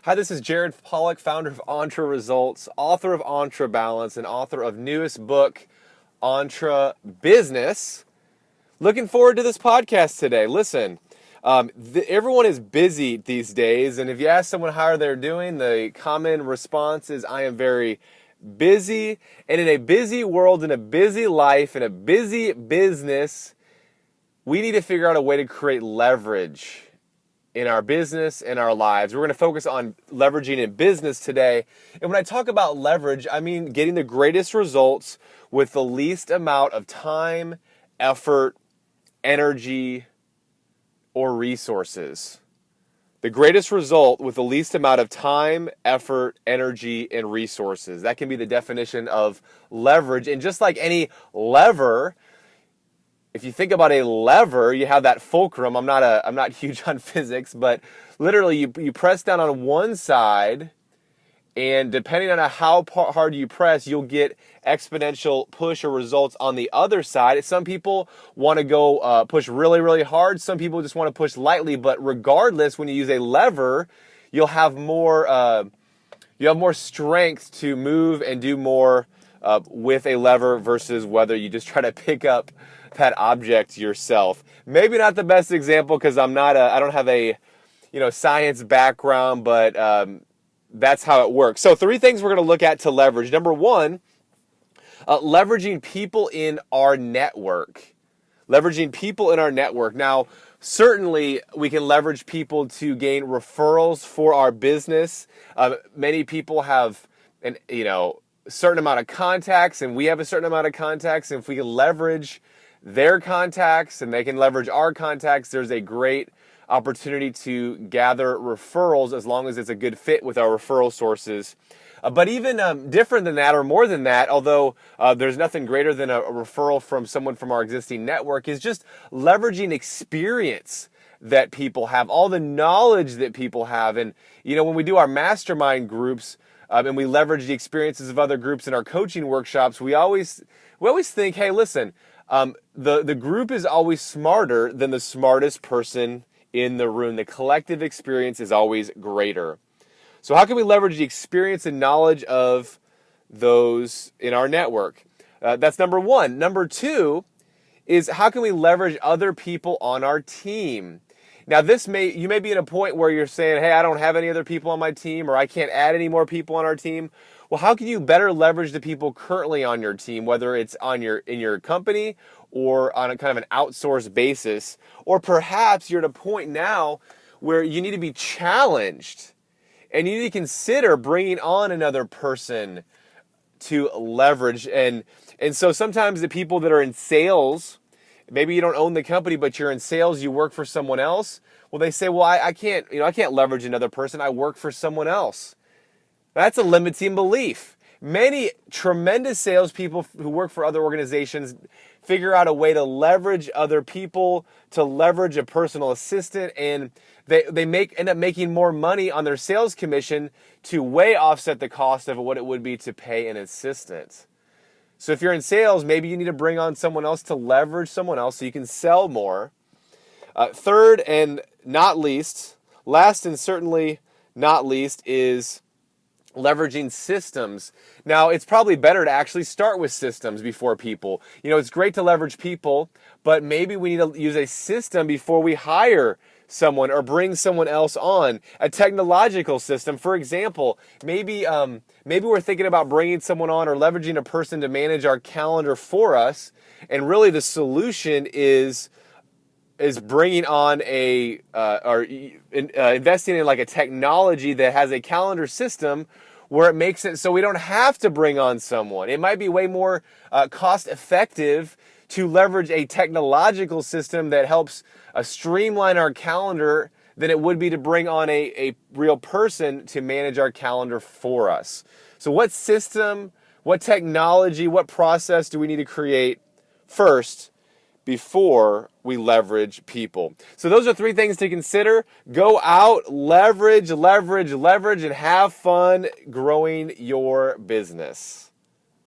Hi, this is Jared Polak, founder of Entre Results, author of Entre Balance, and author of newest book, Entre Business. Looking forward to this podcast today. Listen, everyone is busy these days, and if you ask someone how they're doing, the common response is, I am very busy. And in a busy world, in a busy life, in a busy business, we need to figure out a way to create leverage in our business, in our lives. We're going to focus on leveraging in business today. And when I talk about leverage, I mean getting the greatest results with the least amount of time, effort, energy, or resources. The greatest result with the least amount of time, effort, energy, and resources. That can be the definition of leverage. And just like any lever, if you think about a lever, you have that fulcrum. I'm not huge on physics, but literally you press down on one side, and depending on how hard you press, you'll get exponential push or results on the other side. Some people want to go push really, really hard. Some people just want to push lightly. But regardless, when you use a lever, you'll have more strength to move and do more with a lever versus whether you just try to pick up that object yourself. Maybe not the best example because I don't have a science background, but that's how it works. So 3 things we're going to look at to leverage. Number 1, leveraging people in our network. Leveraging people in our network. Now, certainly we can leverage people to gain referrals for our business. Many people have a certain amount of contacts, and we have a certain amount of contacts. And if we can leverage their contacts and they can leverage our contacts, there's a great opportunity to gather referrals as long as it's a good fit with our referral sources. But even different than that or more than that, although there's nothing greater than a referral from someone from our existing network, is just leveraging experience that people have, all the knowledge that people have. And when we do our mastermind groups and we leverage the experiences of other groups in our coaching workshops, we always think, hey, listen, the group is always smarter than the smartest person in the room. The collective experience is always greater. So how can we leverage the experience and knowledge of those in our network? That's number 1. Number 2 is how can we leverage other people on our team? Now, you may be at a point where you're saying, hey, I don't have any other people on my team, or I can't add any more people on our team. Well, how can you better leverage the people currently on your team, whether it's in your company or on a kind of an outsourced basis? Or perhaps you're at a point now where you need to be challenged and you need to consider bringing on another person to leverage. And so sometimes the people that are in sales, maybe you don't own the company, but you're in sales, you work for someone else. Well, they say, well, I can't leverage another person. I work for someone else. That's a limiting belief. Many tremendous salespeople who work for other organizations figure out a way to leverage other people, to leverage a personal assistant, and they end up making more money on their sales commission to way offset the cost of what it would be to pay an assistant. So if you're in sales, maybe you need to bring on someone else to leverage someone else so you can sell more. Third and not least, last and certainly not least, is leveraging systems. Now, it's probably better to actually start with systems before people. It's great to leverage people, but maybe we need to use a system before we hire someone or bring someone else on. A technological system, for example, maybe we're thinking about bringing someone on or leveraging a person to manage our calendar for us, and really the solution is bringing on investing in like a technology that has a calendar system where it makes it so we don't have to bring on someone. It might be way more cost effective to leverage a technological system that helps streamline our calendar than it would be to bring on a real person to manage our calendar for us. So what system, what technology, what process do we need to create first before we leverage people? So those are 3 things to consider. Go out, leverage, and have fun growing your business.